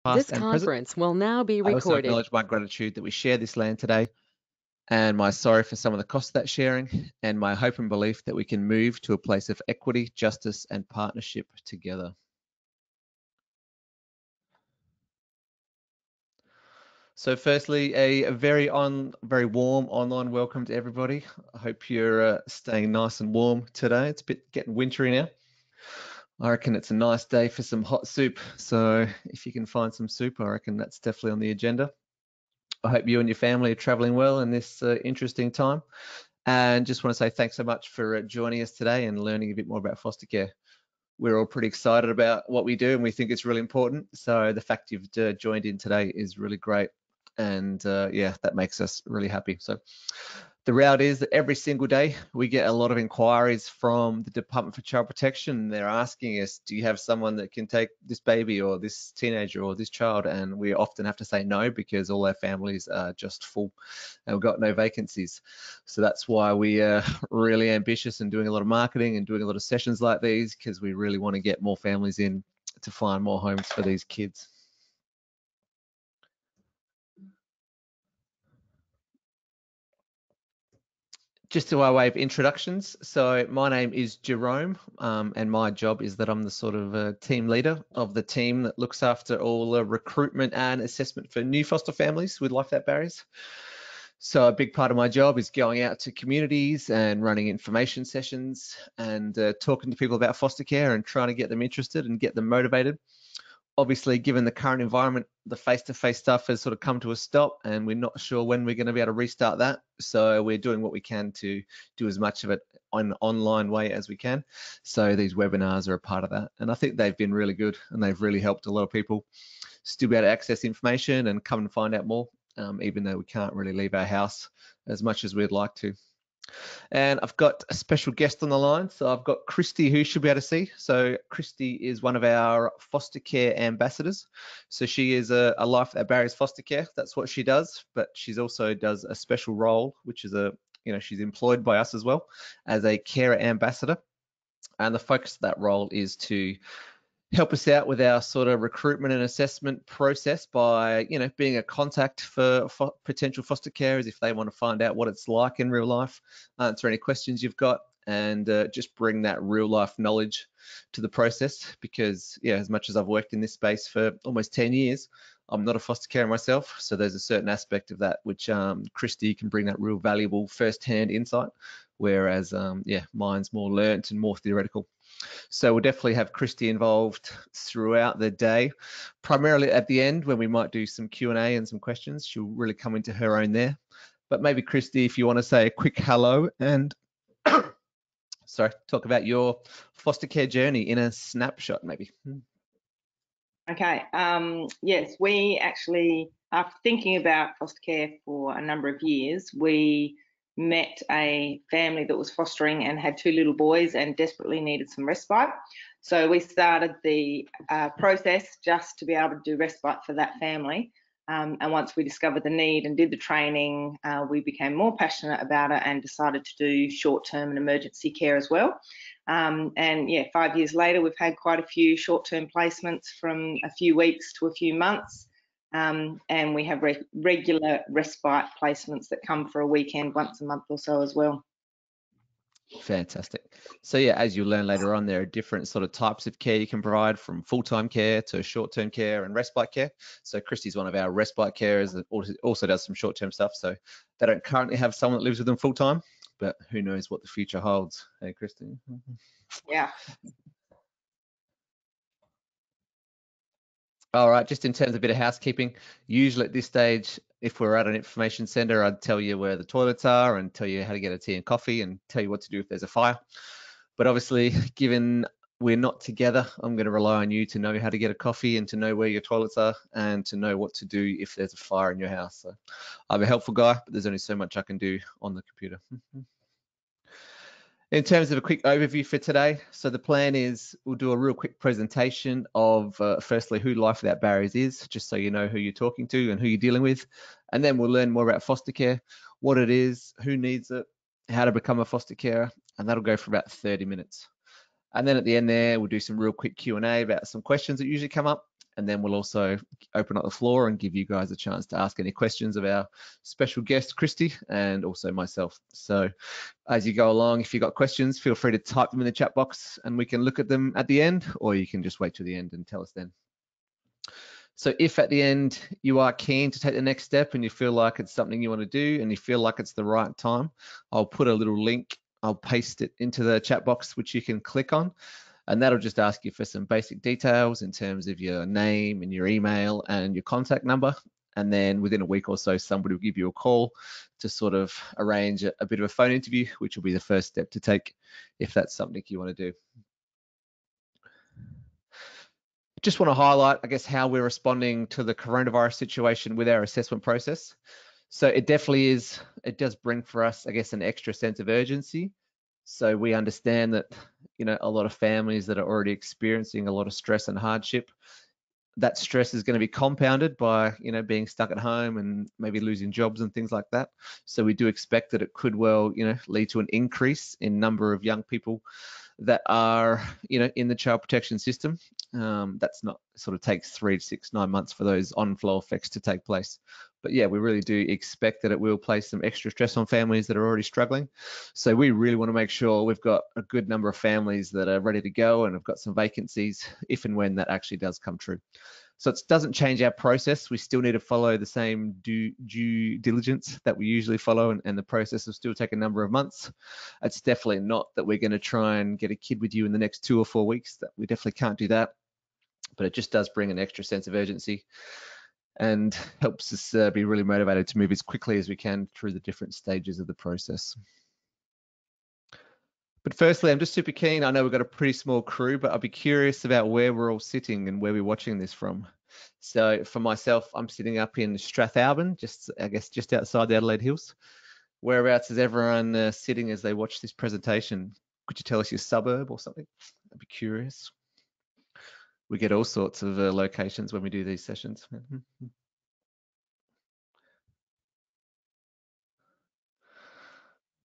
This Past and present. conference will now be I also recorded. acknowledge my gratitude that we share this land today, and my sorry for some of the costs of that sharing, and my hope and belief that we can move to a place of equity, justice, and partnership together. So firstly, a very warm online welcome to everybody. I hope you're staying nice and warm today. It's a bit getting wintry now. I reckon it's a nice day for some hot soup. So if you can find some soup, I reckon that's definitely on the agenda. I hope you and your family are traveling well in this interesting time. And just want to say thanks so much for joining us today and learning a bit more about foster care. We're all pretty excited about what we do and we think it's really important. So the fact you've joined in today is really great. And yeah, that makes us really happy. So the reality is that every single day we get a lot of inquiries from the Department for Child Protection. They're asking us, do you have someone that can take this baby or this teenager or this child? And we often have to say no because all our families are just full and we've got no vacancies. So that's why we are really ambitious and doing a lot of marketing and doing a lot of sessions like these, because we really want to get more families in to find more homes for these kids. Just to our way of introductions, so my name is Jerome, and my job is that I'm the sort of team leader of the team that looks after all the recruitment and assessment for new foster families with life without barriers. So a big part of my job is going out to communities and running information sessions and talking to people about foster care and trying to get them interested and get them motivated. Obviously, given the current environment, the face-to-face stuff has sort of come to a stop and we're not sure when we're going to be able to restart that. So we're doing what we can to do as much of it on an online way as we can. So these webinars are a part of that. And I think they've been really good and they've really helped a lot of people still be able to access information and come and find out more, even though we can't really leave our house as much as we'd like to. And I've got a special guest on the line. So I've got Christy, who you should be able to see. So Christy is one of our foster care ambassadors. So she is a Life Without Barriers foster care. That's what she does. But she's also does a special role, which is she's employed by us as well as a carer ambassador. And the focus of that role is to help us out with our sort of recruitment and assessment process by, being a contact for potential foster carers if they want to find out what it's like in real life, answer any questions you've got, and just bring that real life knowledge to the process. Because, yeah, as much as I've worked in this space for almost 10 years, I'm not a foster carer myself. So there's a certain aspect of that which Christy can bring that real valuable first-hand insight, whereas, mine's more learnt and more theoretical. So we'll definitely have Christy involved throughout the day, primarily at the end when we might do some Q&A and some questions. She'll really come into her own there. But maybe Christy, if you want to say a quick hello and talk about your foster care journey in a snapshot, maybe. Okay. Yes, we actually, after thinking about foster care for a number of years, we met a family that was fostering and had two little boys and desperately needed some respite. So we started the process just to be able to do respite for that family. And once we discovered the need and did the training, we became more passionate about it and decided to do short-term and emergency care as well. And yeah, 5 years later, we've had quite a few short-term placements from a few weeks to a few months. And we have regular respite placements that come for a weekend once a month or so as well. Fantastic. So yeah, as you'll learn later on, there are different sort of types of care you can provide, from full-time care to short-term care and respite care. So Christy's one of our respite carers that also does some short-term stuff. So they don't currently have someone that lives with them full-time, but who knows what the future holds. Hey, Christy. Yeah. All right, just in terms of a bit of housekeeping, usually at this stage, if we're at an information centre, I'd tell you where the toilets are and tell you how to get a tea and coffee and tell you what to do if there's a fire. But obviously, given we're not together, I'm going to rely on you to know how to get a coffee and to know where your toilets are and to know what to do if there's a fire in your house. So I'm a helpful guy, but there's only so much I can do on the computer. In terms of a quick overview for today, so the plan is we'll do a real quick presentation of firstly who Life Without Barriers is, just so you know who you're talking to and who you're dealing with. And then we'll learn more about foster care, what it is, who needs it, how to become a foster carer, and that'll go for about 30 minutes. And then at the end there, we'll do some real quick Q&A about some questions that usually come up. and then we'll also open up the floor and give you guys a chance to ask any questions of our special guest, Christy, and also myself. So as you go along, if you've got questions, feel free to type them in the chat box and we can look at them at the end, or you can just wait till the end and tell us then. So if at the end you are keen to take the next step and you feel like it's something you want to do and you feel like it's the right time, I'll put a little link, I'll paste it into the chat box, which you can click on, and that'll just ask you for some basic details in terms of your name and your email and your contact number. And then within a week or so, somebody will give you a call to sort of arrange a bit of a phone interview, which will be the first step to take if that's something you want to do. Just want to highlight, I guess, how we're responding to the coronavirus situation with our assessment process. So it definitely is, it does bring for us, I guess, an extra sense of urgency. So we understand that, you know, a lot of families that are already experiencing a lot of stress and hardship, that stress is going to be compounded by, you know, being stuck at home and maybe losing jobs and things like that. So we do expect that it could well, you know, lead to an increase in number of young people that are, you know, in the child protection system. That's not sort of takes 3 to 6, 9 months for those on-flow effects to take place. But yeah, we really do expect that it will place some extra stress on families that are already struggling. So we really want to make sure we've got a good number of families that are ready to go and have got some vacancies if and when that actually does come true. So it doesn't change our process. We still need to follow the same due diligence that we usually follow, and the process will still take a number of months. It's definitely not that we're going to try and get a kid with you in the next 2 or 4 weeks. That we definitely can't do that. But it just does bring an extra sense of urgency and helps us be really motivated to move as quickly as we can through the different stages of the process. But firstly, I'm just super keen. I know we've got a pretty small crew, but I'll be curious about where we're all sitting and where we're watching this from. So for myself, I'm sitting up in Strathalbyn, I guess just outside the Adelaide Hills. Whereabouts is everyone sitting as they watch this presentation? Could you tell us your suburb or something? I'd be curious. We get all sorts of locations when we do these sessions.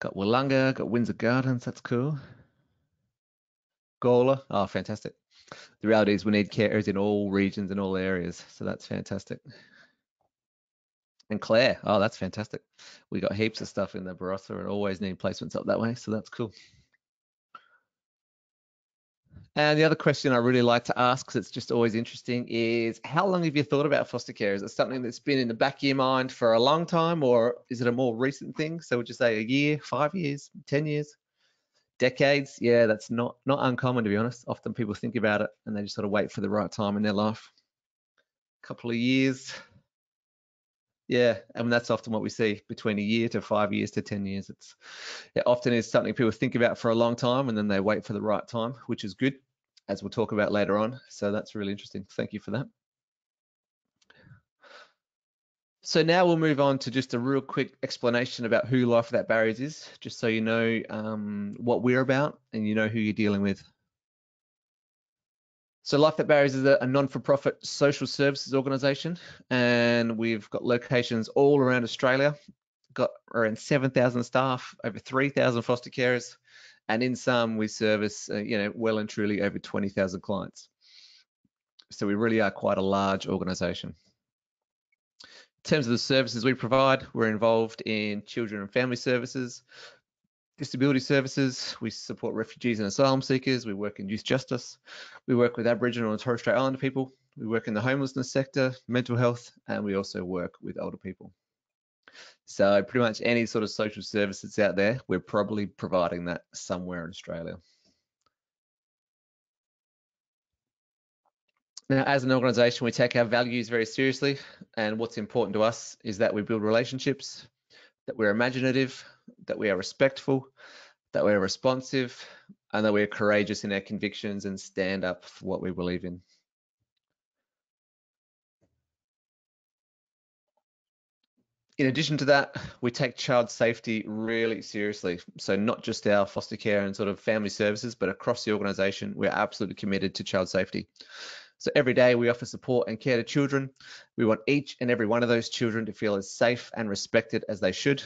Got Wollonga, got Windsor Gardens, that's cool. Gawler, oh, fantastic. The reality is we need carers in all regions and all areas, so that's fantastic. And Clare, oh, that's fantastic. We got heaps of stuff in the Barossa and always need placements up that way, so that's cool. And the other question I really like to ask, because it's just always interesting, is how long have you thought about foster care? Is it something that's been in the back of your mind for a long time, or is it a more recent thing? So would you say a year, 5 years, 10 years, decades? Yeah, that's not uncommon, to be honest. Often people think about it and they just sort of wait for the right time in their life. A couple of years. Yeah, and that's often what we see, between a year to 5 years to 10 years. It often is something people think about for a long time and then they wait for the right time, which is good, as we'll talk about later on. So that's really interesting. Thank you for that. So now we'll move on to just a real quick explanation about who Life Without Barriers is, just so you know what we're about and you know who you're dealing with. So Life Without Barriers is a non-for-profit social services organisation, and we've got locations all around Australia. Got around 7,000 staff, over 3,000 foster carers, and in some we service, well and truly over 20,000 clients. So we really are quite a large organisation. In terms of the services we provide, we're involved in children and family services, disability services, we support refugees and asylum seekers, we work in youth justice, we work with Aboriginal and Torres Strait Islander people, we work in the homelessness sector, mental health, and we also work with older people. So pretty much any sort of social service that's out there, we're probably providing that somewhere in Australia. Now, as an organisation, we take our values very seriously, and what's important to us is that we build relationships, that we're imaginative, that we are respectful, that we're responsive, and that we're courageous in our convictions and stand up for what we believe in. In addition to that, we take child safety really seriously. So not just our foster care and sort of family services, but across the organisation, we're absolutely committed to child safety. So every day we offer support and care to children. We want each and every one of those children to feel as safe and respected as they should.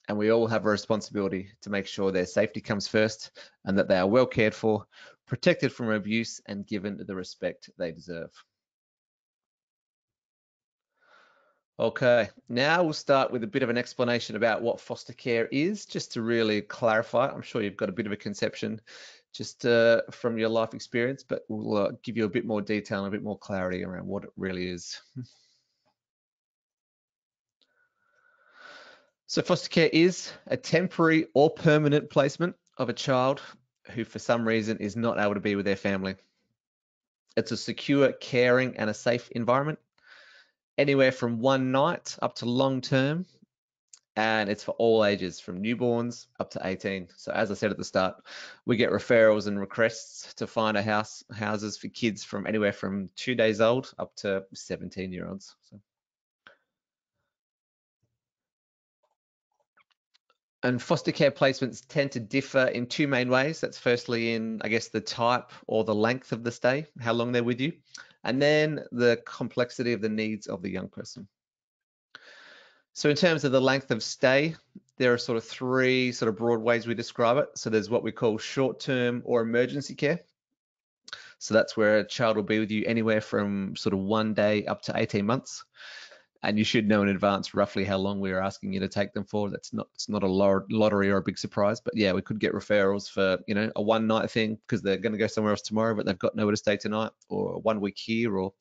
And we all have a responsibility to make sure their safety comes first and that they are well cared for, protected from abuse, and given the respect they deserve. Okay, now we'll start with a bit of an explanation about what foster care is, just to really clarify. I'm sure you've got a bit of a conception just from your life experience, but we'll give you a bit more detail and a bit more clarity around what it really is. So foster care is a temporary or permanent placement of a child who for some reason is not able to be with their family. It's a secure, caring and a safe environment, anywhere from one night up to long term, and it's for all ages from newborns up to 18. So as I said at the start, we get referrals and requests to find houses for kids from anywhere from 2 days old up to 17-year-olds. And foster care placements tend to differ in two main ways. That's firstly in, I guess, the type or the length of the stay, how long they're with you, and then the complexity of the needs of the young person. So in terms of the length of stay, there are sort of three sort of broad ways we describe it. So there's what we call short-term or emergency care. So that's where a child will be with you anywhere from sort of 1 day up to 18 months. And you should know in advance roughly how long we are asking you to take them for. It's not a lottery or a big surprise, but yeah, we could get referrals for, you know, a one night thing because they're going to go somewhere else tomorrow, but they've got nowhere to stay tonight, or 1 week here, or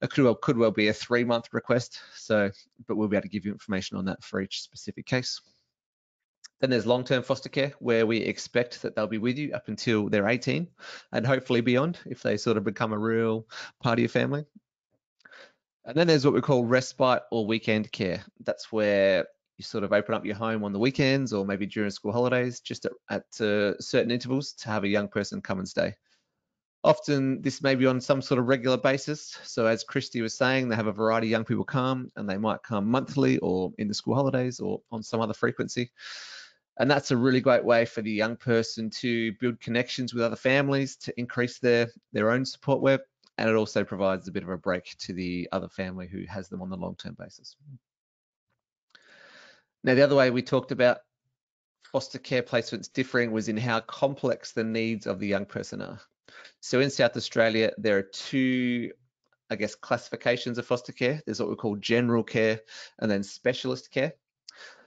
it could well be a 3-month request. So, but we'll be able to give you information on that for each specific case. Then there's long-term foster care, where we expect that they'll be with you up until they're 18 and hopefully beyond if they sort of become a real part of your family. And then there's what we call respite or weekend care. That's where you sort of open up your home on the weekends or maybe during school holidays, just at certain intervals to have a young person come and stay. Often this may be on some sort of regular basis. So as Christy was saying, they have a variety of young people come, and they might come monthly or in the school holidays or on some other frequency. And that's a really great way for the young person to build connections with other families, to increase their own support web. And it also provides a bit of a break to the other family who has them on the long-term basis. Now, the other way we talked about foster care placements differing was in how complex the needs of the young person are. So in South Australia, there are two, I guess, classifications of foster care. There's what we call general care and then specialist care.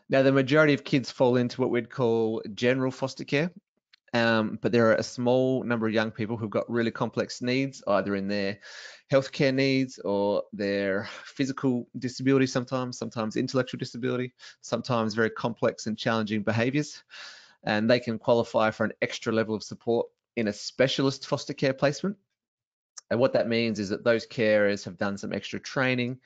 Now, the majority of kids fall into what we'd call general foster care, but there are a small number of young people who've got really complex needs, either in their healthcare needs or their physical disability, sometimes intellectual disability, sometimes very complex and challenging behaviours, and they can qualify for an extra level of support in a specialist foster care placement. And what that means is that those carers have done some extra training.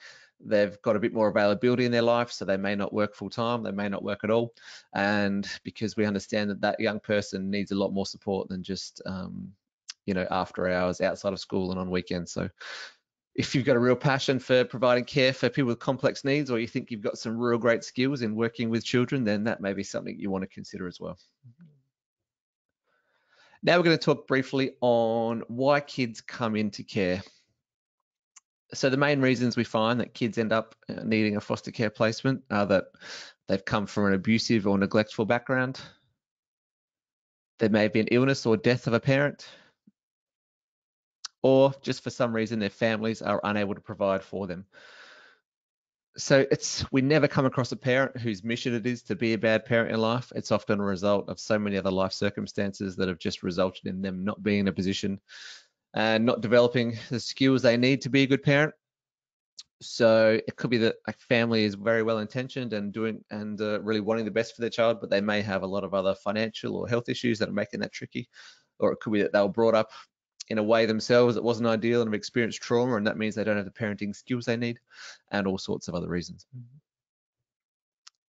They've got a bit more availability in their life, so they may not work full time, they may not work at all. And because we understand that that young person needs a lot more support than just, you know, after hours, outside of school and on weekends. So if you've got a real passion for providing care for people with complex needs, or you think you've got some real great skills in working with children, then that may be something you want to consider as well. Now we're going to talk briefly on why kids come into care. So the main reasons we find that kids end up needing a foster care placement are that they've come from an abusive or neglectful background. There may be an illness or death of a parent, or just for some reason their families are unable to provide for them. So we never come across a parent whose mission it is to be a bad parent in life. It's often a result of so many other life circumstances that have just resulted in them not being in a position and not developing the skills they need to be a good parent. So it could be that a family is very well intentioned and really wanting the best for their child, but they may have a lot of other financial or health issues that are making that tricky. Or it could be that they were brought up in a way themselves that wasn't ideal and have experienced trauma, and that means they don't have the parenting skills they need, and all sorts of other reasons.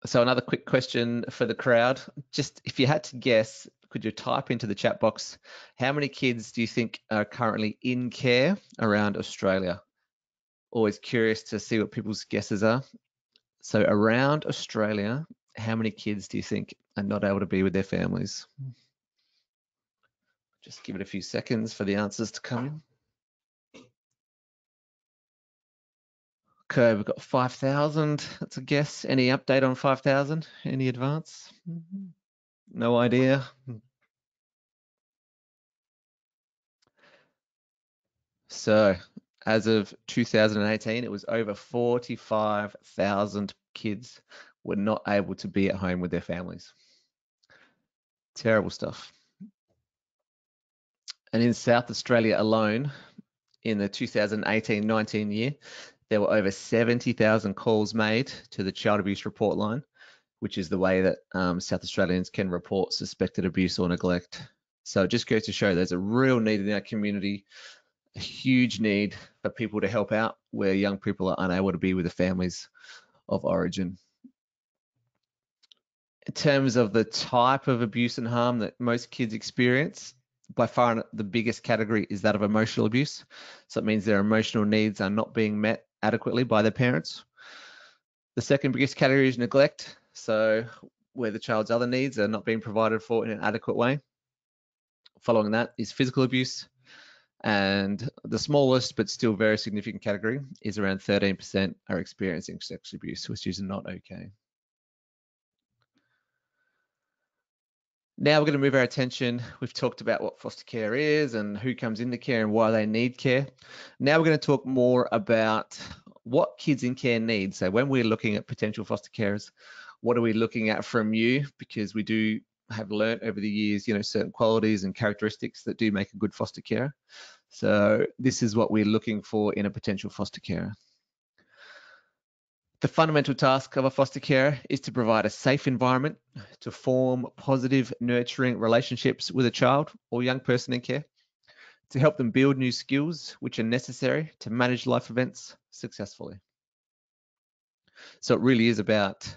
So another quick question for the crowd. Just if you had to guess, could you type into the chat box, how many kids do you think are currently in care around Australia? Always curious to see what people's guesses are. So around Australia, how many kids do you think are not able to be with their families? Just give it a few seconds for the answers to come in. Okay, we've got 5,000. That's a guess. Any update on 5,000? Any advance? No idea. So As of 2018, it was over 45,000 kids were not able to be at home with their families. Terrible stuff. And in South Australia alone, in the 2018-19 year, there were over 70,000 calls made to the Child Abuse Report Line, which is the way that South Australians can report suspected abuse or neglect. So it just goes to show there's a real need in our community, a huge need for people to help out where young people are unable to be with the families of origin. In terms of the type of abuse and harm that most kids experience, by far the biggest category is that of emotional abuse. So it means their emotional needs are not being met adequately by their parents. The second biggest category is neglect. So where the child's other needs are not being provided for in an adequate way. Following that is physical abuse. And the smallest but still very significant category is around 13% are experiencing sexual abuse, which is not okay. Now we're going to move our attention. We've talked about what foster care is and who comes into care and why they need care. Now we're going to talk more about what kids in care need. So when we're looking at potential foster carers, what are we looking at from you? Because we do have learnt over the years, certain qualities and characteristics that do make a good foster carer. So this is what we're looking for in a potential foster carer. The fundamental task of a foster carer is to provide a safe environment to form positive, nurturing relationships with a child or young person in care, to help them build new skills which are necessary to manage life events successfully. So it really is about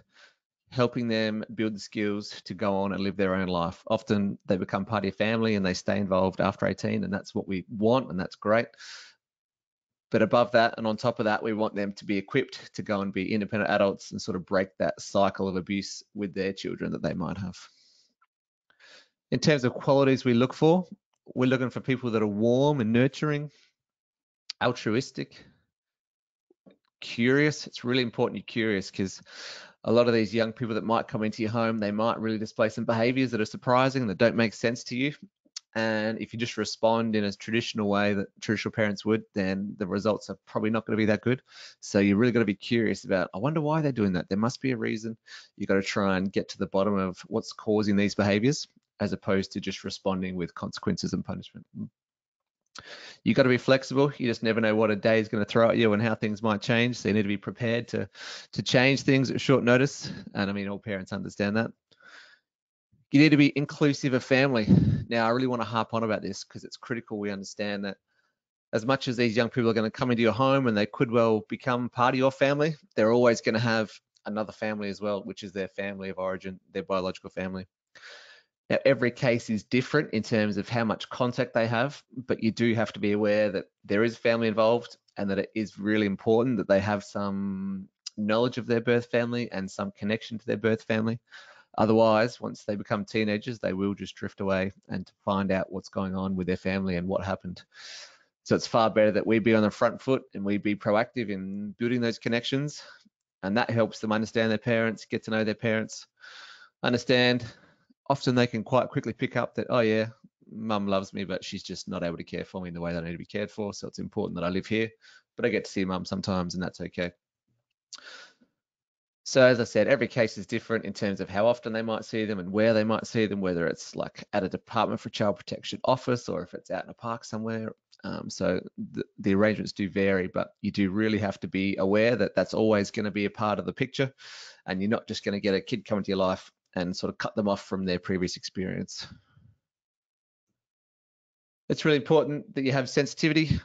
helping them build the skills to go on and live their own life. Often they become part of your family and they stay involved after 18, and that's what we want, and that's great. But above that and on top of that, we want them to be equipped to go and be independent adults and sort of break that cycle of abuse with their children that they might have. In terms of qualities we look for, we're looking for people that are warm and nurturing, altruistic, curious. It's really important you're curious, because a lot of these young people that might come into your home, they might really display some behaviors that are surprising, that don't make sense to you. And if you just respond in a traditional way that traditional parents would, then the results are probably not going to be that good. So you really got to be curious about, I wonder why they're doing that. There must be a reason. You got to try and get to the bottom of what's causing these behaviors, as opposed to just responding with consequences and punishment. You got to be flexible. You just never know what a day is going to throw at you and how things might change. So you need to be prepared to change things at short notice. And I mean, all parents understand that. You need to be inclusive of family. Now, I really want to harp on about this because it's critical we understand that as much as these young people are going to come into your home and they could well become part of your family, they're always going to have another family as well, which is their family of origin, their biological family. Now, every case is different in terms of how much contact they have, but you do have to be aware that there is family involved and that it is really important that they have some knowledge of their birth family and some connection to their birth family. Otherwise, once they become teenagers, they will just drift away and find out what's going on with their family and what happened. So it's far better that we be on the front foot and we be proactive in building those connections. And that helps them understand their parents, get to know their parents, understand. Often they can quite quickly pick up that, oh yeah, mum loves me, but she's just not able to care for me in the way that I need to be cared for. So it's important that I live here, but I get to see mum sometimes, and that's okay. So as I said, every case is different in terms of how often they might see them and where they might see them, whether it's like at a Department for Child Protection office or if it's out in a park somewhere. So the arrangements do vary, but you do really have to be aware that that's always going to be a part of the picture, and you're not just going to get a kid come into your life and sort of cut them off from their previous experience. It's really important that you have sensitivity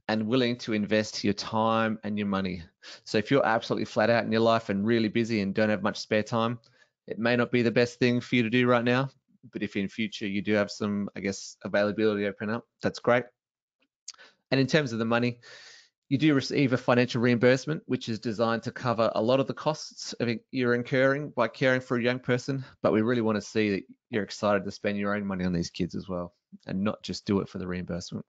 and willing to invest your time and your money. So if you're absolutely flat out in your life and really busy and don't have much spare time, it may not be the best thing for you to do right now. But if in future you do have some, I guess, availability open up, that's great. And in terms of the money, you do receive a financial reimbursement, which is designed to cover a lot of the costs you're incurring by caring for a young person. But we really want to see that you're excited to spend your own money on these kids as well, and not just do it for the reimbursement.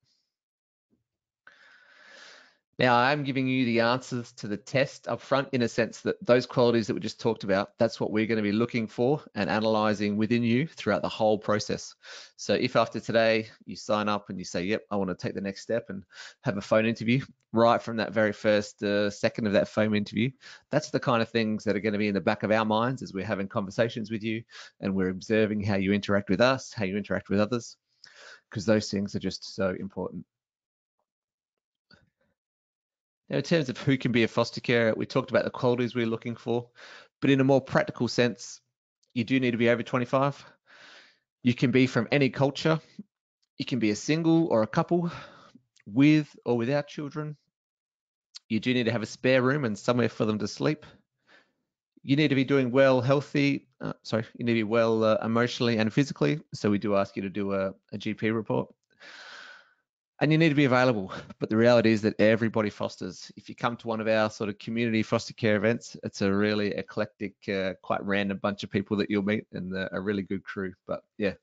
Now, I'm giving you the answers to the test up front in a sense that those qualities that we just talked about, that's what we're going to be looking for and analyzing within you throughout the whole process. So if after today you sign up and you say, yep, I want to take the next step and have a phone interview, right from that very first second of that phone interview, that's the kind of things that are going to be in the back of our minds as we're having conversations with you and we're observing how you interact with us, how you interact with others, because those things are just so important. Now, in terms of who can be a foster carer, we talked about the qualities we're looking for, but in a more practical sense, you do need to be over 25. You can be from any culture. You can be a single or a couple with or without children. You do need to have a spare room and somewhere for them to sleep. You need to be doing well, healthy. You need to be well emotionally and physically. So we do ask you to do a GP report. And you need to be available. But the reality is that everybody fosters. If you come to one of our sort of community foster care events, it's a really eclectic, quite random bunch of people that you'll meet and a really good crew. But yeah,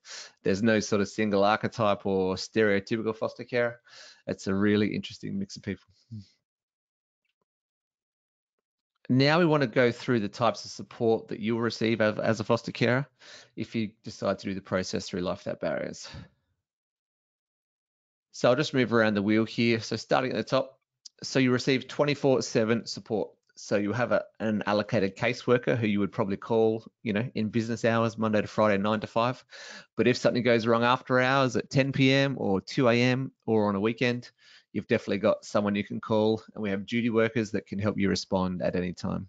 there's no sort of single archetype or stereotypical foster care. It's a really interesting mix of people. Now we want to go through the types of support that you'll receive as a foster carer if you decide to do the process through Life Without Barriers. So I'll just move around the wheel here. So starting at the top, so you receive 24/7 support. So you have an allocated caseworker who you would probably call, in business hours, Monday to Friday, 9 to 5. But if something goes wrong after hours at 10 p.m. or 2 a.m. or on a weekend, you've definitely got someone you can call. And we have duty workers that can help you respond at any time.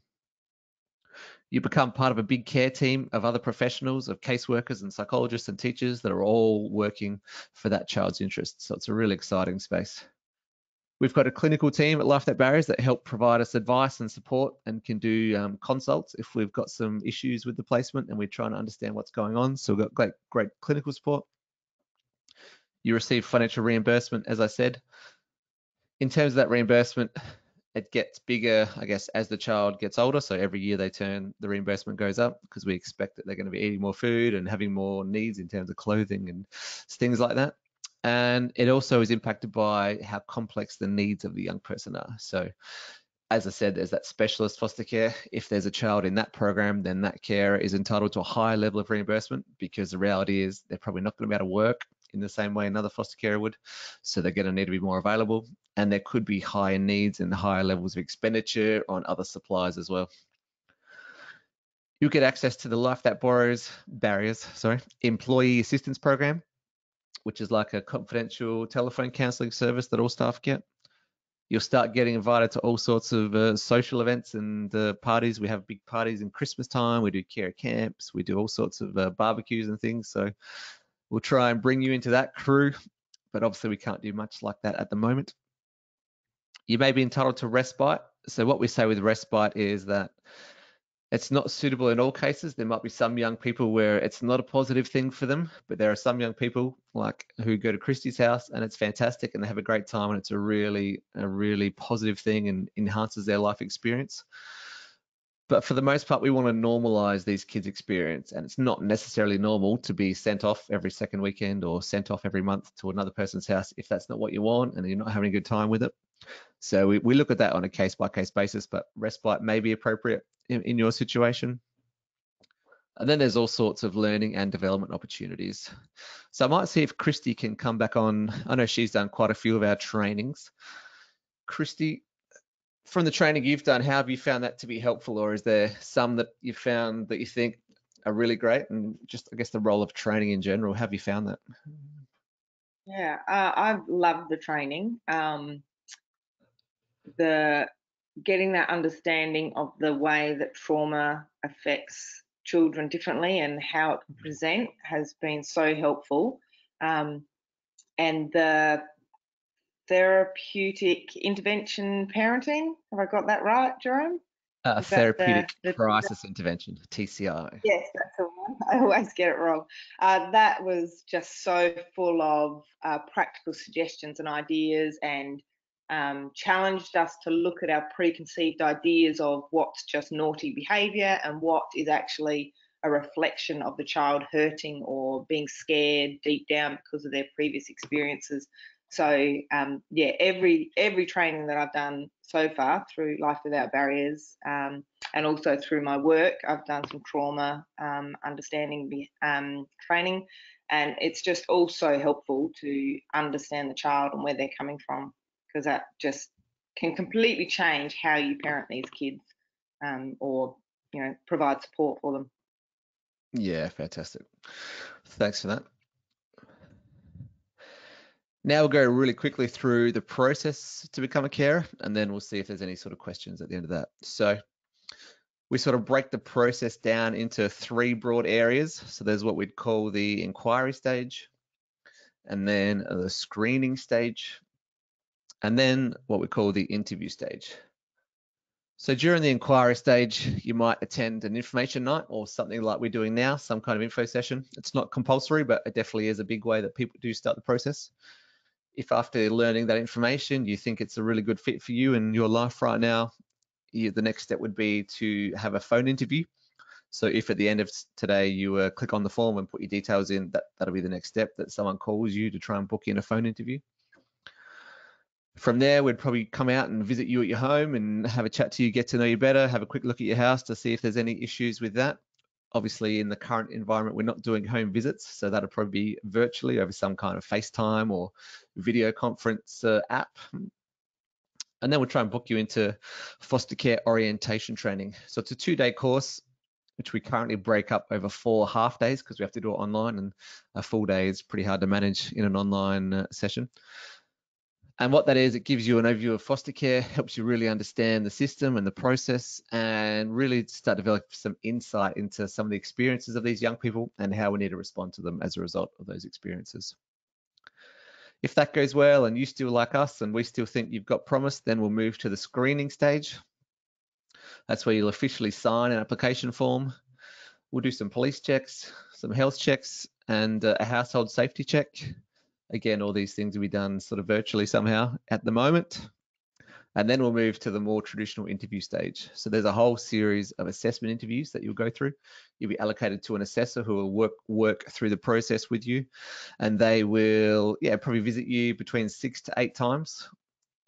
You become part of a big care team of other professionals, of caseworkers and psychologists and teachers that are all working for that child's interests. So it's a really exciting space. We've got a clinical team at Life Without Barriers that help provide us advice and support and can do consults if we've got some issues with the placement and we're trying to understand what's going on. So we've got great clinical support. You receive financial reimbursement, as I said. In terms of that reimbursement, it gets bigger, I guess, as the child gets older. So every year the reimbursement goes up because we expect that they're going to be eating more food and having more needs in terms of clothing and things like that. And it also is impacted by how complex the needs of the young person are. So as I said, there's that specialist foster care. If there's a child in that program, then that carer is entitled to a higher level of reimbursement because the reality is they're probably not going to be able to work in the same way another foster carer would. So they're going to need to be more available. And there could be higher needs and higher levels of expenditure on other supplies as well. You'll get access to the Life Without Barriers employee assistance program, which is like a confidential telephone counselling service that all staff get. You'll start getting invited to all sorts of social events and parties. We have big parties in Christmas time. We do care camps. We do all sorts of barbecues and things. So we'll try and bring you into that crew, but obviously we can't do much like that at the moment. You may be entitled to respite. So what we say with respite is that it's not suitable in all cases. There might be some young people where it's not a positive thing for them, but there are some young people who go to Christy's house and it's fantastic and they have a great time and it's a really positive thing and enhances their life experience. But for the most part, we want to normalize these kids' experience, and it's not necessarily normal to be sent off every second weekend or sent off every month to another person's house if that's not what you want and you're not having a good time with it. So we look at that on a case-by-case basis, but respite may be appropriate in your situation. And then there's all sorts of learning and development opportunities. So I might see if Christy can come back on. I know she's done quite a few of our trainings. Christy, from the training you've done, how have you found that to be helpful, or is there some that you found that you think are really great? And just, I guess, the role of training in general, how have you found that? Yeah, I've loved the training. The getting that understanding of the way that trauma affects children differently and how it can present has been so helpful. And the therapeutic intervention parenting, have I got that right, Jerome? Therapeutic crisis intervention, TCI. Yes, that's the one. I always get it wrong. That was just so full of practical suggestions and ideas and challenged us to look at our preconceived ideas of what's just naughty behaviour and what is actually a reflection of the child hurting or being scared deep down because of their previous experiences. So yeah, every training that I've done so far through Life Without Barriers, and also through my work, I've done some trauma understanding training, and it's just also helpful to understand the child and where they're coming from, because that just can completely change how you parent these kids, or provide support for them. Yeah, fantastic. Thanks for that. Now we'll go really quickly through the process to become a carer, and then we'll see if there's any sort of questions at the end of that. So we sort of break the process down into 3 broad areas. So there's what we'd call the inquiry stage, and then the screening stage, and then what we call the interview stage. So during the inquiry stage, you might attend an information night or something like we're doing now, some kind of info session. It's not compulsory, but it definitely is a big way that people do start the process. If after learning that information, you think it's a really good fit for you and your life right now, the next step would be to have a phone interview. So if at the end of today you click on the form and put your details in, that'll be the next step, that someone calls you to try and book in a phone interview. From there, we'd probably come out and visit you at your home and have a chat to you, get to know you better, have a quick look at your house to see if there's any issues with that. Obviously, in the current environment, we're not doing home visits, so that'll probably be virtually over some kind of FaceTime or video conference app. And then we'll try and book you into foster care orientation training. So it's a 2-day course, which we currently break up over 4 half days because we have to do it online, and a full day is pretty hard to manage in an online session. And what that is, it gives you an overview of foster care, helps you really understand the system and the process, and really start to develop some insight into some of the experiences of these young people and how we need to respond to them as a result of those experiences. If that goes well and you still like us and we still think you've got promise, then we'll move to the screening stage. That's where you'll officially sign an application form. We'll do some police checks, some health checks, and a household safety check. Again, all these things will be done sort of virtually somehow at the moment. And then we'll move to the more traditional interview stage. So there's a whole series of assessment interviews that you'll go through. You'll be allocated to an assessor who will work through the process with you. And they will, probably visit you between 6 to 8 times,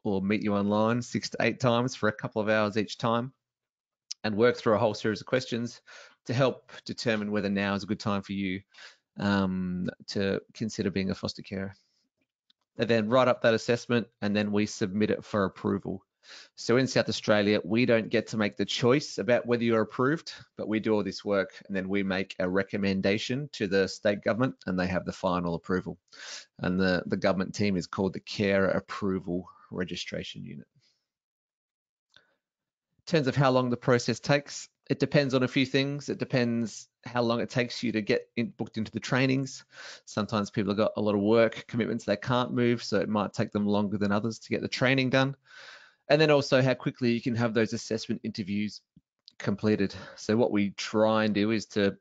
or meet you online 6 to 8 times for a couple of hours each time, and work through a whole series of questions to help determine whether now is a good time for you to consider being a foster carer. They then write up that assessment and then we submit it for approval. So in South Australia, we don't get to make the choice about whether you're approved, but we do all this work and then we make a recommendation to the state government and they have the final approval. And the government team is called the Carer Approval Registration Unit. In terms of how long the process takes, it depends on a few things. It depends how long it takes you to get booked into the trainings. Sometimes people have got a lot of work commitments they can't move, so it might take them longer than others to get the training done. And then also how quickly you can have those assessment interviews completed. So what we try and do is to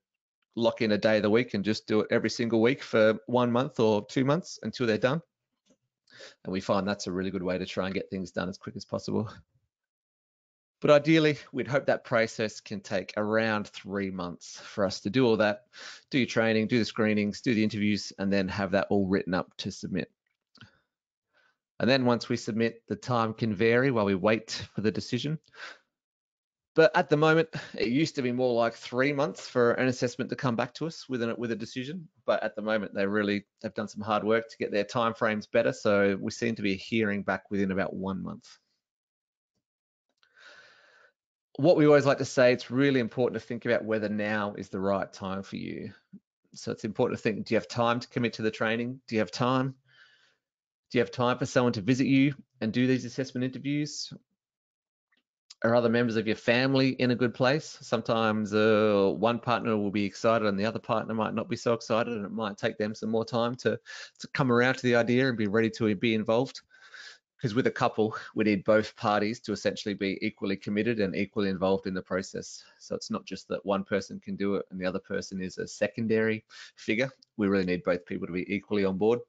lock in a day of the week and just do it every single week for 1 month or 2 months until they're done. And we find that's a really good way to try and get things done as quick as possible. But ideally, we'd hope that process can take around 3 months for us to do all that, do your training, do the screenings, do the interviews, and then have that all written up to submit. And then once we submit, the time can vary while we wait for the decision. But at the moment, it used to be more like 3 months for an assessment to come back to us with a decision. But at the moment, they've done some hard work to get their timeframes better. So we seem to be hearing back within about 1 month. What we always like to say, it's really important to think about whether now is the right time for you. So it's important to think, do you have time to commit to the training? Do you have time? Do you have time for someone to visit you and do these assessment interviews? Are other members of your family in a good place? Sometimes one partner will be excited and the other partner might not be so excited, and it might take them some more time to come around to the idea and be ready to be involved. Because with a couple, we need both parties to essentially be equally committed and equally involved in the process. So it's not just that one person can do it and the other person is a secondary figure. We really need both people to be equally on board.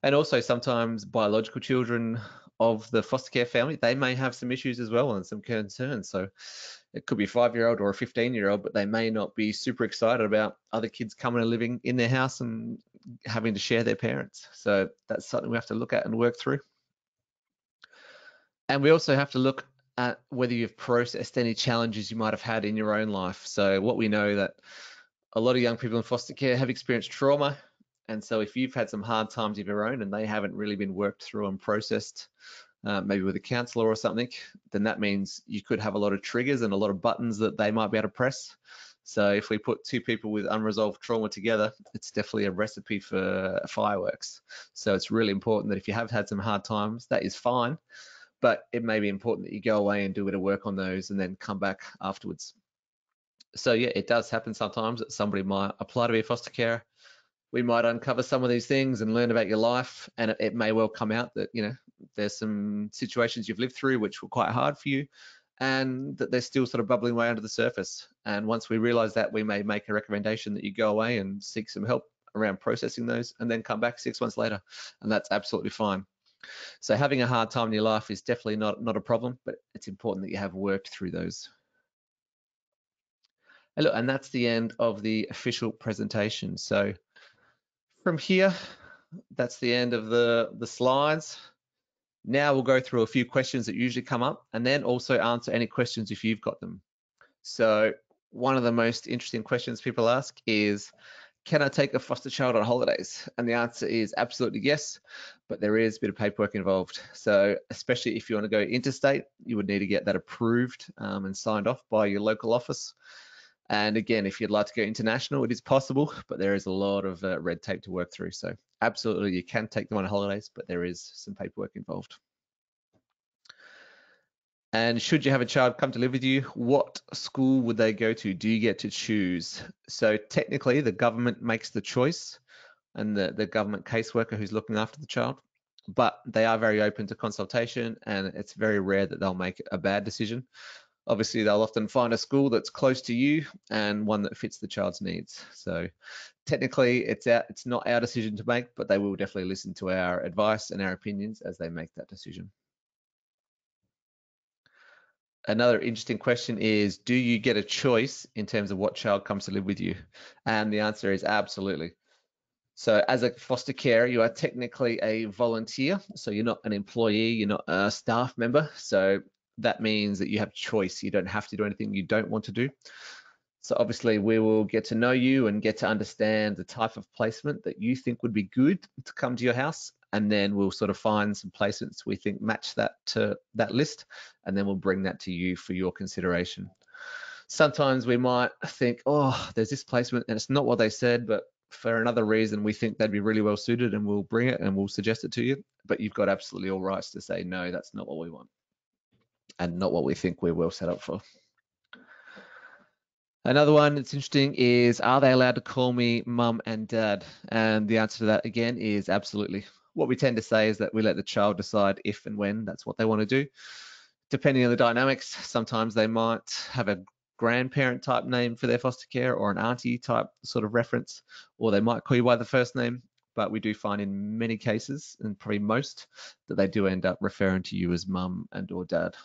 And also sometimes biological children of the foster care family, they may have some issues as well and some concerns. So it could be a 5-year-old or a 15-year-old, but they may not be super excited about other kids coming and living in their house and having to share their parents. So that's something we have to look at and work through. And we also have to look at whether you've processed any challenges you might have had in your own life. So what we know that a lot of young people in foster care have experienced trauma. And so if you've had some hard times of your own and they haven't really been worked through and processed, maybe with a counsellor or something, then that means you could have a lot of triggers and a lot of buttons that they might be able to press. So if we put two people with unresolved trauma together, it's definitely a recipe for fireworks. So it's really important that if you have had some hard times, that is fine, but it may be important that you go away and do a bit of work on those and then come back afterwards. So yeah, it does happen sometimes that somebody might apply to be a foster carer. We might uncover some of these things and learn about your life, and it may well come out that, you know, there's some situations you've lived through which were quite hard for you, and that they're still sort of bubbling away under the surface. And once we realize that, we may make a recommendation that you go away and seek some help around processing those and then come back 6 months later, and that's absolutely fine. So having a hard time in your life is definitely not a problem, but it's important that you have worked through those. And look, and that's the end of the official presentation. So from here, that's the end of the slides. Now we'll go through a few questions that usually come up and then also answer any questions if you've got them. So one of the most interesting questions people ask is, can I take a foster child on holidays? And the answer is absolutely yes, but there is a bit of paperwork involved. So especially if you want to go interstate, you would need to get that approved and signed off by your local office. And again, if you'd like to go international, it is possible, but there is a lot of red tape to work through. So absolutely, you can take them on holidays, but there is some paperwork involved. And should you have a child come to live with you, what school would they go to? Do you get to choose? So technically, the government makes the choice and the government caseworker who's looking after the child, but they are very open to consultation, and it's very rare that they'll make a bad decision. Obviously, they'll often find a school that's close to you and one that fits the child's needs. So technically, it's not our decision to make, but they will definitely listen to our advice and our opinions as they make that decision. Another interesting question is, do you get a choice in terms of what child comes to live with you? And the answer is absolutely. So as a foster carer, you are technically a volunteer. So you're not an employee, you're not a staff member. So that means that you have choice. You don't have to do anything you don't want to do. So obviously we will get to know you and get to understand the type of placement that you think would be good to come to your house. And then we'll sort of find some placements we think match that to that list. And then we'll bring that to you for your consideration. Sometimes we might think, oh, there's this placement and it's not what they said, but for another reason, we think they'd be really well suited and we'll bring it and we'll suggest it to you. But you've got absolutely all rights to say, no, that's not what we want and not what we think we're well set up for. Another one that's interesting is, are they allowed to call me mum and dad? And the answer to that again is absolutely. What we tend to say is that we let the child decide if and when that's what they want to do. Depending on the dynamics, sometimes they might have a grandparent type name for their foster care or an auntie type sort of reference, or they might call you by the first name. But we do find in many cases, and probably most, that they do end up referring to you as mum and or dad.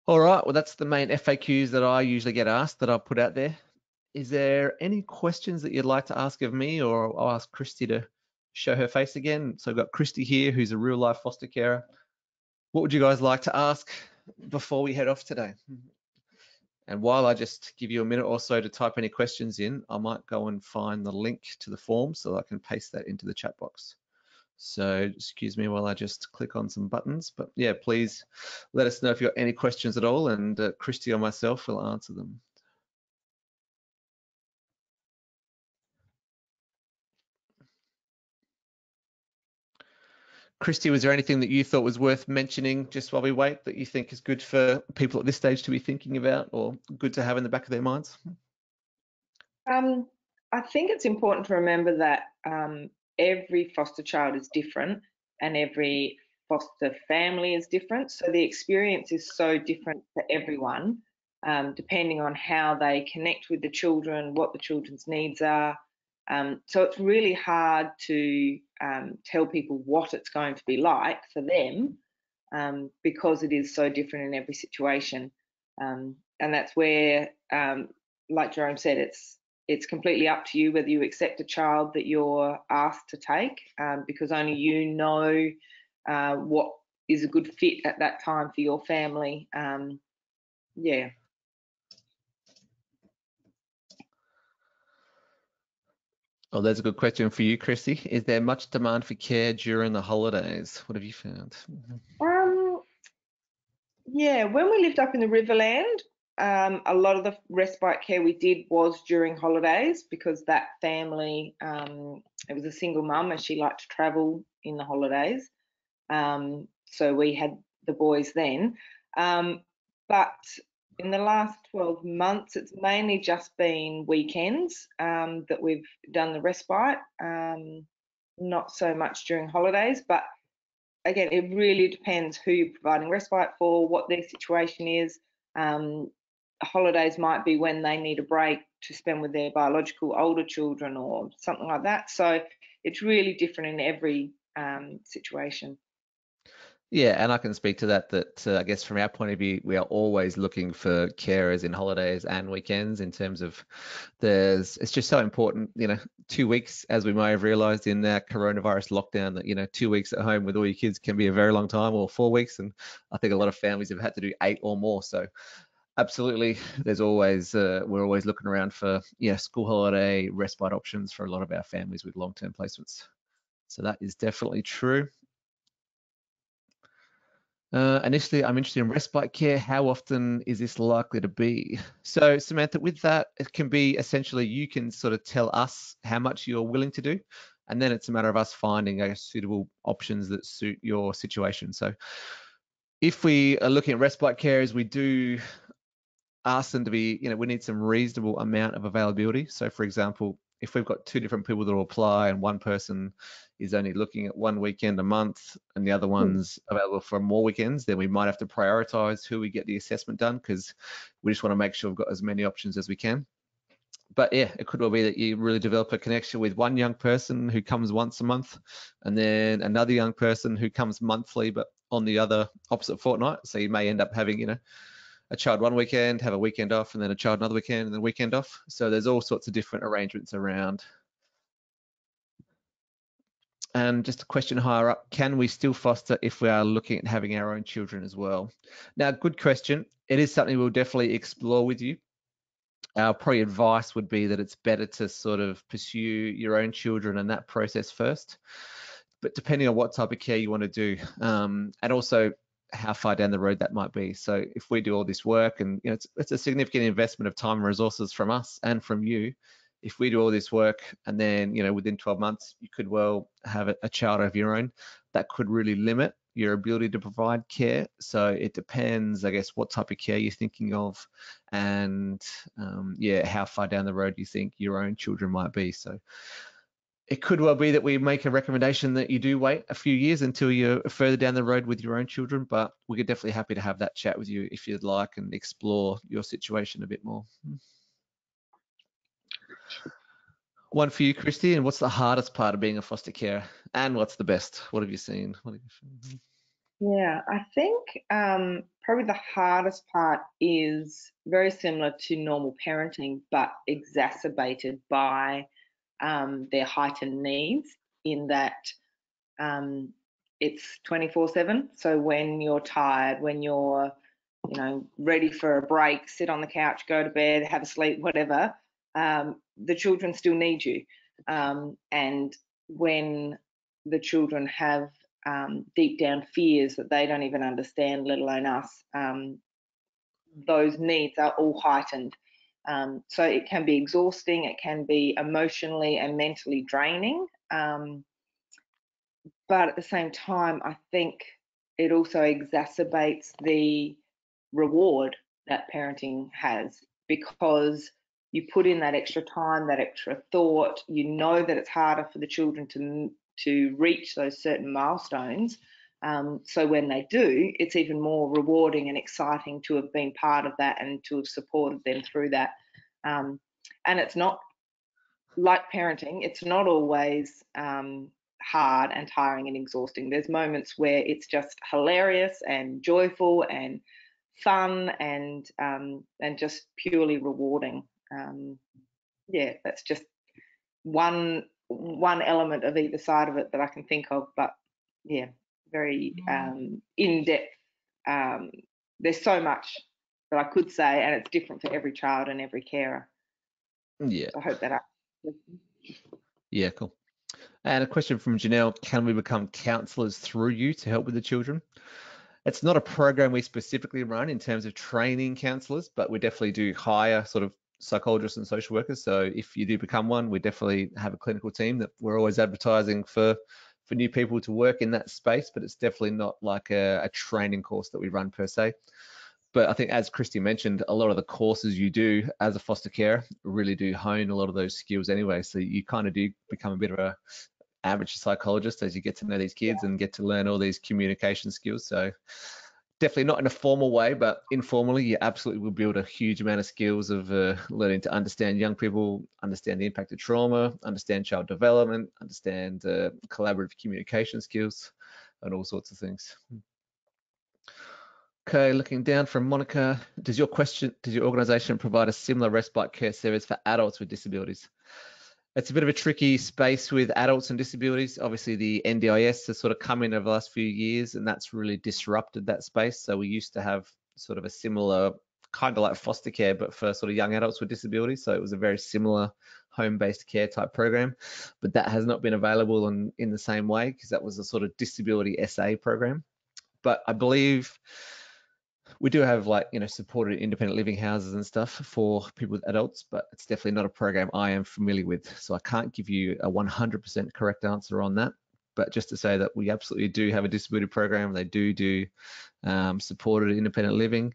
All right, well, that's the main FAQs that I usually get asked that I'll put out there. Is there any questions that you'd like to ask of me, or I'll ask Christy to show her face again? So I've got Christy here, who's a real life foster carer. What would you guys like to ask before we head off today? And while I just give you a minute or so to type any questions in, I might go and find the link to the form so I can paste that into the chat box. So excuse me while I just click on some buttons, but yeah, please let us know if you've got any questions at all, and Christy or myself will answer them. Christy, was there anything that you thought was worth mentioning just while we wait that you think is good for people at this stage to be thinking about or good to have in the back of their minds? I think it's important to remember that every foster child is different and every foster family is different. So the experience is so different for everyone, depending on how they connect with the children, what the children's needs are. So it's really hard to tell people what it's going to be like for them because it is so different in every situation. And that's where, like Jerome said, it's completely up to you whether you accept a child that you're asked to take, because only you know what is a good fit at that time for your family. Yeah. Oh, that's a good question for you, Chrissy. Is there much demand for care during the holidays? What have you found? Yeah, when we lived up in the Riverland, a lot of the respite care we did was during holidays, because that family, it was a single mum and she liked to travel in the holidays. So we had the boys then. But in the last 12 months, it's mainly just been weekends that we've done the respite, not so much during holidays. But again, it really depends who you're providing respite for, what their situation is. Holidays might be when they need a break to spend with their biological older children or something like that. So it's really different in every situation. Yeah, and I can speak to that. I guess from our point of view, we are always looking for carers in holidays and weekends. In terms of, it's just so important. 2 weeks, as we may have realised in that coronavirus lockdown, that 2 weeks at home with all your kids can be a very long time, or 4 weeks, and I think a lot of families have had to do 8 or more. So absolutely, there's always we're always looking around for school holiday respite options for a lot of our families with long-term placements. So that is definitely true. Initially, I'm interested in respite care. How often is this likely to be? So, Samantha, with that, it can be essentially you can sort of tell us how much you're willing to do, and then it's a matter of us finding, I guess, suitable options that suit your situation. So, if we are looking at respite carers, we do ask them to be, we need some reasonable amount of availability. So, for example, if we've got 2 different people that will apply and one person is only looking at 1 weekend a month and the other one's available for more weekends, then we might have to prioritize who we get the assessment done, because we just want to make sure we've got as many options as we can. But yeah, it could well be that you really develop a connection with one young person who comes once a month, and then another young person who comes monthly, but on the other opposite fortnight. So you may end up having, a child one weekend, have a weekend off, and then a child another weekend, and then a weekend off. So there's all sorts of different arrangements around. And just a question higher up, can we still foster if we are looking at having our own children as well? Now, good question. It is something we'll definitely explore with you. Our probably advice would be that it's better to sort of pursue your own children and that process first. But depending on what type of care you want to do, and also how far down the road that might be. So if we do all this work, and it's a significant investment of time and resources from us and from you. If we do all this work and then within 12 months you could well have a child of your own, that could really limit your ability to provide care. So it depends, I guess, what type of care you're thinking of, and how far down the road you think your own children might be. So it could well be that we make a recommendation that you do wait a few years until you're further down the road with your own children, but we're definitely happy to have that chat with you if you'd like and explore your situation a bit more. One for you, Christy, and what's the hardest part of being a foster carer, and what's the best? What have you seen? Yeah, I think probably the hardest part is very similar to normal parenting, but exacerbated by their heightened needs, in that it's 24/7. So when you're tired, when you're ready for a break, sit on the couch, go to bed, have a sleep, whatever, the children still need you. And when the children have deep down fears that they don't even understand, let alone us, those needs are all heightened. So it can be exhausting, it can be emotionally and mentally draining. But at the same time, I think it also exacerbates the reward that parenting has, because you put in that extra time, that extra thought. You know that it's harder for the children to reach those certain milestones. So when they do, it's even more rewarding and exciting to have been part of that and to have supported them through that. And it's not like parenting, it's not always hard and tiring and exhausting. There's moments where it's just hilarious and joyful and fun and just purely rewarding. yeah, that's just one element of either side of it that I can think of. But yeah, very in depth. There's so much that I could say, and it's different for every child and every carer. Yeah. So I hope that. Yeah, cool. And a question from Janelle, can we become counsellors through you to help with the children? It's not a program we specifically run in terms of training counsellors, but we definitely do hire sort of psychologists and social workers. So if you do become one, we definitely have a clinical team that we're always advertising for new people to work in that space, but it's definitely not like a training course that we run per se. But I think, as Christy mentioned, a lot of the courses you do as a foster carer really do hone a lot of those skills anyway. So you kind of do become a bit of a average psychologist as you get to know these kids and get to learn all these communication skills. So definitely not in a formal way, but informally, you absolutely will build a huge amount of skills of learning to understand young people, understand the impact of trauma, understand child development, understand collaborative communication skills, and all sorts of things. Okay, looking down from Monica, does your organisation provide a similar respite care service for adults with disabilities? It's a bit of a tricky space with adults and disabilities. Obviously, the NDIS has sort of come in over the last few years, and that's really disrupted that space. So we used to have sort of a similar, kind of like foster care, but for sort of young adults with disabilities. So it was a very similar home-based care type program, but that has not been available in the same way because that was a sort of disability SA program. But I believe we do have, like, you know, supported independent living houses and stuff for people with adults, but it's definitely not a program I am familiar with. So I can't give you a 100% correct answer on that. But just to say that we absolutely do have a disability program. They do supported independent living.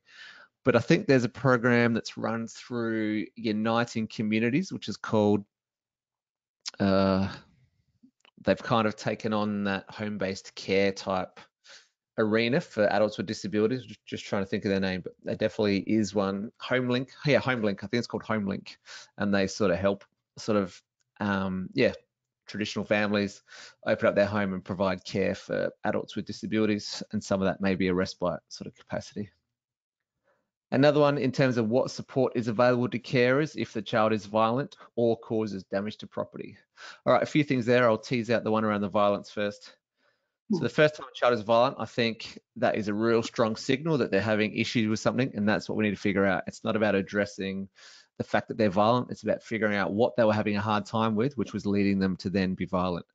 But I think there's a program that's run through Uniting Communities, which is called, they've kind of taken on that home-based care type arena for adults with disabilities. Just trying to think of their name, but there definitely is one. HomeLink, yeah, HomeLink. I think it's called HomeLink, and they sort of help traditional families open up their home and provide care for adults with disabilities, and some of that may be a respite sort of capacity. Another one in terms of what support is available to carers if the child is violent or causes damage to property. All right, a few things there. I'll tease out the one around the violence first. So the first time a child is violent, I think that is a real strong signal that they're having issues with something, and that's what we need to figure out. It's not about addressing the fact that they're violent. It's about figuring out what they were having a hard time with, which was leading them to then be violent.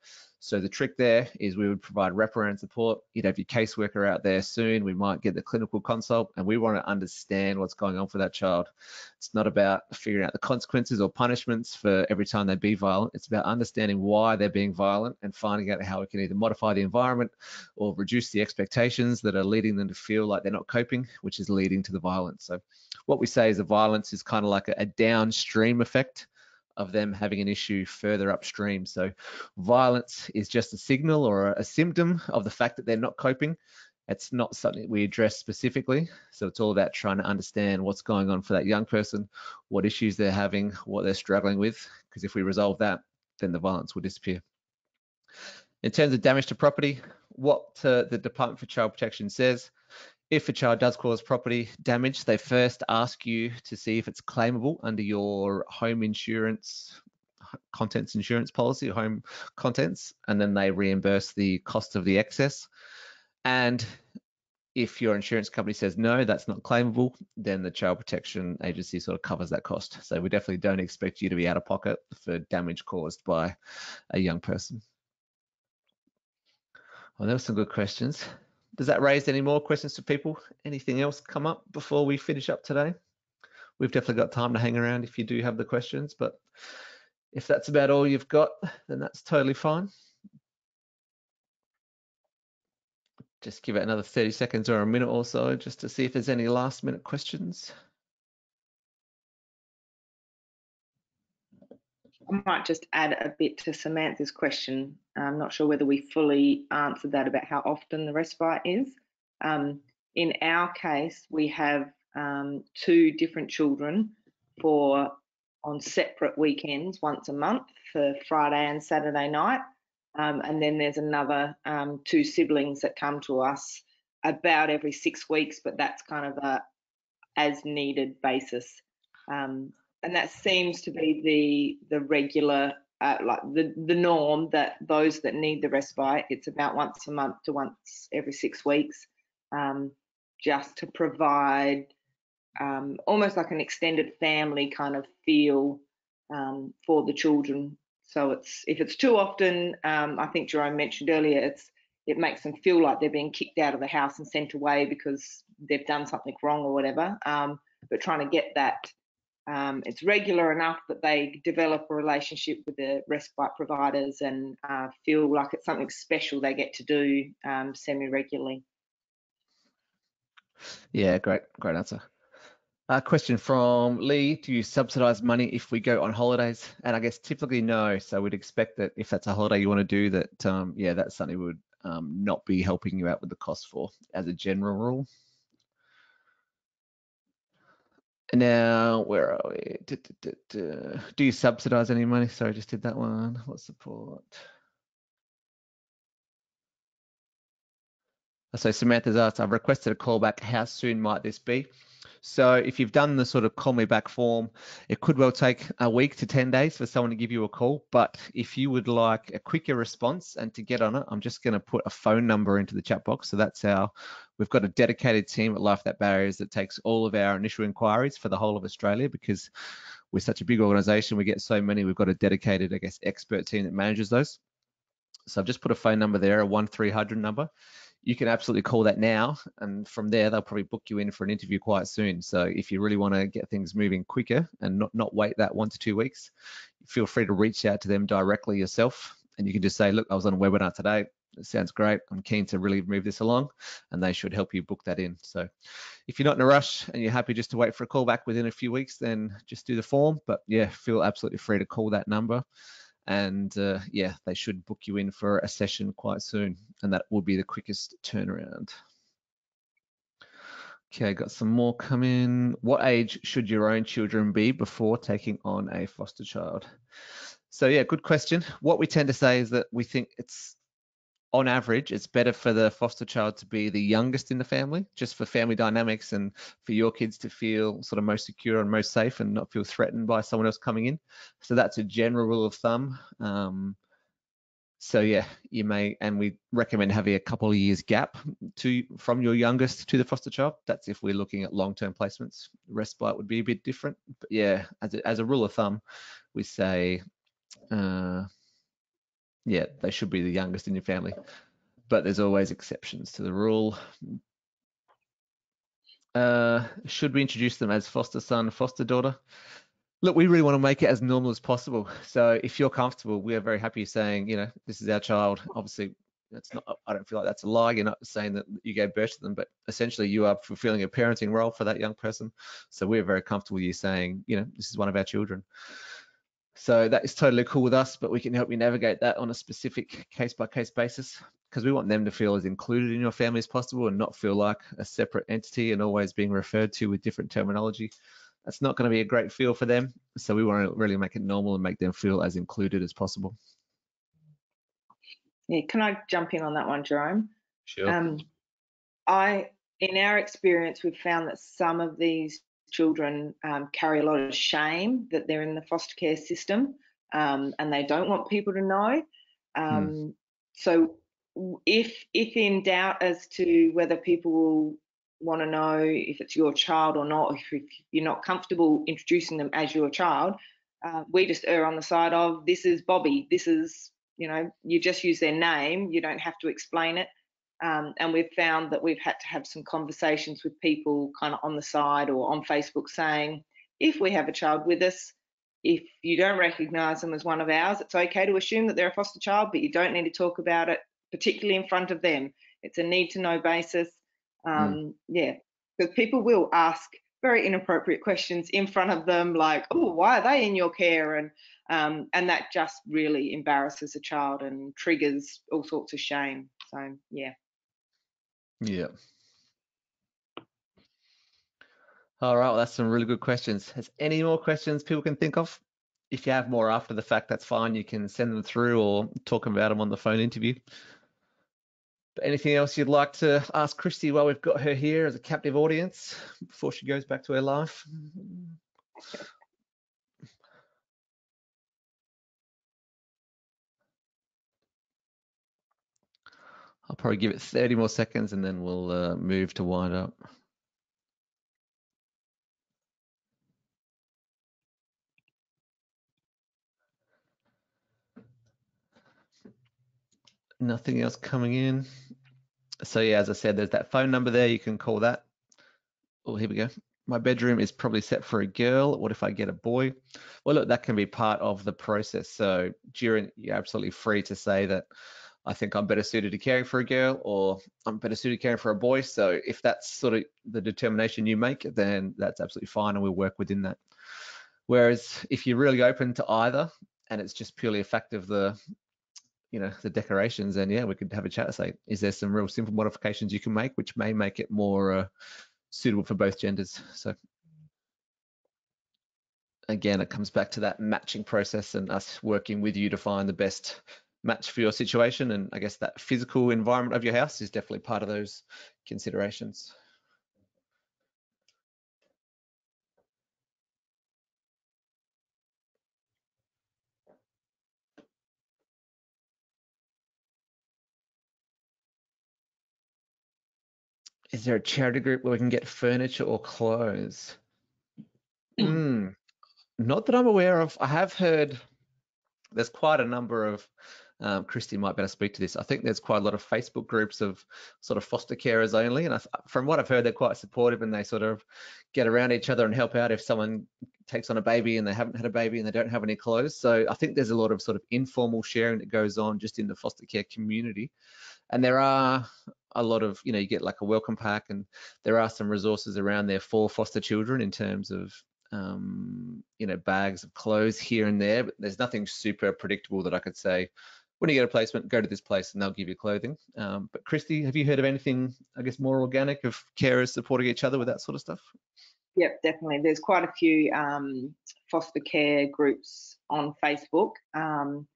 So the trick there is we would provide wraparound support. You'd have your caseworker out there soon. We might get the clinical consult, and we want to understand what's going on for that child. It's not about figuring out the consequences or punishments for every time they be violent. It's about understanding why they're being violent and finding out how we can either modify the environment or reduce the expectations that are leading them to feel like they're not coping, which is leading to the violence. So what we say is the violence is kind of like a downstream effect of them having an issue further upstream. So violence is just a signal or a symptom of the fact that they're not coping. It's not something that we address specifically. So it's all about trying to understand what's going on for that young person, what issues they're having, what they're struggling with, because if we resolve that, then the violence will disappear. In terms of damage to property, what the Department for Child Protection says, if a child does cause property damage, they first ask you to see if it's claimable under your home insurance, contents insurance policy, or home contents, and then they reimburse the cost of the excess. And if your insurance company says no, that's not claimable, then the Child Protection Agency sort of covers that cost. So we definitely don't expect you to be out of pocket for damage caused by a young person. Well, there were some good questions. Does that raise any more questions for people? Anything else come up before we finish up today? We've definitely got time to hang around if you do have the questions, but if that's about all you've got, then that's totally fine. Just give it another 30 seconds or a minute or so just to see if there's any last minute questions. I might just add a bit to Samantha's question. I'm not sure whether we fully answered that about how often the respite is. In our case, we have 2 different children on separate weekends once a month for Friday and Saturday night. And then there's another 2 siblings that come to us about every 6 weeks, but that's kind of a as needed basis. that seems to be the regular, like the norm, that those that need the respite, it's about once a month to once every 6 weeks, just to provide almost like an extended family kind of feel for the children. So if it's too often, I think Jerome mentioned earlier, it makes them feel like they're being kicked out of the house and sent away because they've done something wrong or whatever. But trying to get that, it's regular enough that they develop a relationship with the respite providers and feel like it's something special they get to do semi-regularly. Yeah, great answer. Question from Lee: do you subsidise money if we go on holidays? And I guess typically no. So we'd expect that if that's a holiday you want to do, that yeah, that's something we would not be helping you out with the cost for, as a general rule. Now, where are we? Do you subsidise any money? Sorry, I just did that one. What support? So Samantha's asked, I've requested a call back. How soon might this be? So if you've done the sort of call me back form, it could well take a week to 10 days for someone to give you a call. But if you would like a quicker response and to get on it, I'm just going to put a phone number into the chat box. So that's we've got a dedicated team at Life Without Barriers that takes all of our initial inquiries for the whole of Australia, because we're such a big organization, we get so many, we've got a dedicated, I guess, expert team that manages those. So I've just put a phone number there, a 1300 number. You can absolutely call that now, and from there they'll probably book you in for an interview quite soon. So if you really want to get things moving quicker and not wait that 1 to 2 weeks, feel free to reach out to them directly yourself, and you can just say, look, I was on a webinar today, it sounds great, I'm keen to really move this along, and they should help you book that in. So if you're not in a rush and you're happy just to wait for a call back within a few weeks, then just do the form. But yeah, feel absolutely free to call that number. And yeah, they should book you in for a session quite soon, and that will be the quickest turnaround. Okay, got some more coming. What age should your own children be before taking on a foster child? So yeah, good question. What we tend to say is that we think it's, on average, it's better for the foster child to be the youngest in the family, just for family dynamics and for your kids to feel sort of most secure and most safe and not feel threatened by someone else coming in. So that's a general rule of thumb. So yeah, you may, and we recommend having a couple of years gap from your youngest to the foster child. That's if we're looking at long-term placements. Respite would be a bit different, but yeah, as a rule of thumb, we say, yeah, they should be the youngest in your family, but there's always exceptions to the rule. Should we introduce them as foster son, foster daughter? Look, we really want to make it as normal as possible. So if you're comfortable, we are very happy saying, you know, this is our child. Obviously, that's not, I don't feel like that's a lie. You're not saying that you gave birth to them, but essentially you are fulfilling a parenting role for that young person. So we're very comfortable with you saying, you know, this is one of our children. So that is totally cool with us, but we can help you navigate that on a specific case-by-case basis, because we want them to feel as included in your family as possible and not feel like a separate entity and always being referred to with different terminology. That's not going to be a great feel for them. So we want to really make it normal and make them feel as included as possible. Yeah, can I jump in on that one, Jerome? Sure. In our experience, we've found that some of these children carry a lot of shame that they're in the foster care system, and they don't want people to know. So if in doubt as to whether people will want to know if it's your child or not, if you're not comfortable introducing them as your child, we just err on the side of, this is Bobby, this is, you know, you just use their name, you don't have to explain it. And we've found that we've had to have some conversations with people kind of on the side or on Facebook saying, if we have a child with us, if you don't recognise them as one of ours, it's okay to assume that they're a foster child, but you don't need to talk about it, particularly in front of them. It's a need to know basis. Yeah, because people will ask very inappropriate questions in front of them, like, oh, why are they in your care? And that just really embarrasses a child and triggers all sorts of shame. So yeah. Yeah. All right, well, that's some really good questions. Has any more questions people can think of? If you have more after the fact, that's fine. You can send them through or talk about them on the phone interview. But anything else you'd like to ask Christy while we've got her here as a captive audience before she goes back to her life? probably give it 30 more seconds and then we'll move to wind up. Nothing else coming in. So yeah, as I said, there's that phone number there. You can call that. Oh, here we go. My bedroom is probably set for a girl. What if I get a boy? Well, look, that can be part of the process. So you're absolutely free to say that I think I'm better suited to caring for a girl, or I'm better suited to caring for a boy. So if that's sort of the determination you make, then that's absolutely fine, and we'll work within that. Whereas if you're really open to either, and it's just purely a fact of the the decorations, then yeah, we could have a chat and say, is there some real simple modifications you can make which may make it more suitable for both genders? So again, it comes back to that matching process and us working with you to find the best match for your situation. And I guess that physical environment of your house is definitely part of those considerations. Is there a charity group where we can get furniture or clothes? Not that I'm aware of. I have heard there's quite a number of, Christy might better speak to this. I think there's quite a lot of Facebook groups of sort of foster carers only. And from what I've heard, they're quite supportive and they sort of get around each other and help out if someone takes on a baby and they haven't had a baby and they don't have any clothes. So I think there's a lot of sort of informal sharing that goes on just in the foster care community. And there are a lot of, you get like a welcome pack, and there are some resources around there for foster children in terms of bags of clothes here and there, but there's nothing super predictable that I could say, when you get a placement, go to this place and they'll give you clothing. But Christy, have you heard of anything, I guess, more organic of carers supporting each other with that sort of stuff? Yep, definitely. There's quite a few foster care groups on Facebook. And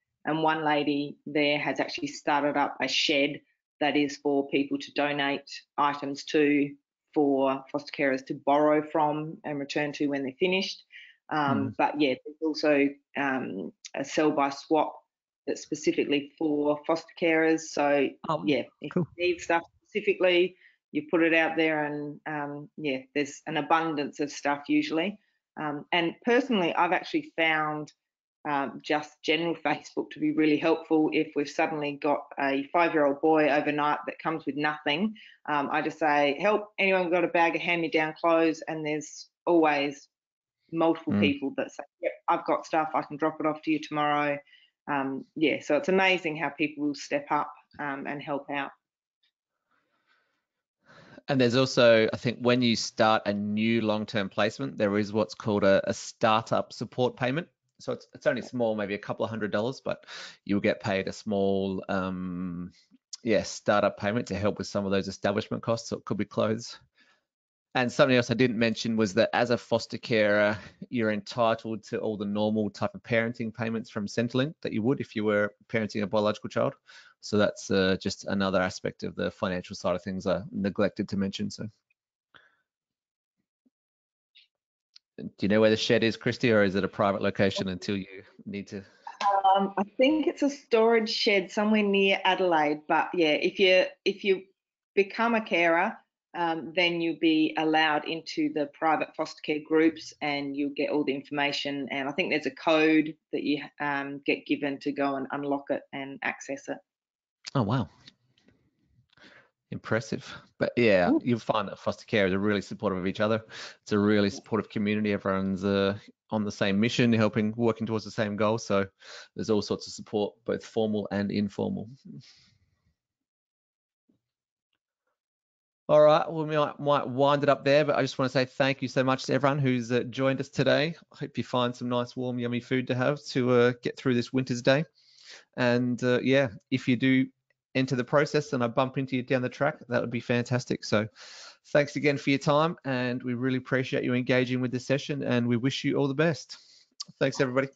one lady there has actually started up a shed that is for people to donate items to, for foster carers to borrow from and return to when they're finished. But yeah, there's also a sell by swap that's specifically for foster carers. So yeah, if you need stuff specifically, you put it out there, and yeah, there's an abundance of stuff usually. And personally, I've actually found just general Facebook to be really helpful if we've suddenly got a 5-year-old boy overnight that comes with nothing. I just say, help, anyone got a bag of hand-me-down clothes? And there's always multiple people that say, yep, I've got stuff, I can drop it off to you tomorrow. Yeah, so it's amazing how people will step up and help out. And there's also, I think, when you start a new long-term placement, there is what's called a startup support payment. So it's only small, maybe a couple of $100, but you'll get paid a small, startup payment to help with some of those establishment costs. So it could be clothes. And something else I didn't mention was that as a foster carer, you're entitled to all the normal type of parenting payments from Centrelink that you would if you were parenting a biological child. So that's just another aspect of the financial side of things I neglected to mention. So, do you know where the shed is, Christy, or is it a private location until you need to? I think it's a storage shed somewhere near Adelaide. But yeah, if you become a carer, then you'll be allowed into the private foster care groups, and you'll get all the information. And I think there's a code that you get given to go and unlock it and access it. Oh wow, impressive. But yeah, you'll find that foster carers are really supportive of each other. It's a really supportive community. Everyone's on the same mission, working towards the same goal. So there's all sorts of support, both formal and informal. All right, well, we might wind it up there, but I just want to say thank you so much to everyone who's joined us today. I hope you find some nice, warm, yummy food to have to get through this winter's day. And yeah, if you do enter the process and I bump into you down the track, that would be fantastic. So thanks again for your time, and we really appreciate you engaging with this session, and we wish you all the best. Thanks, everybody.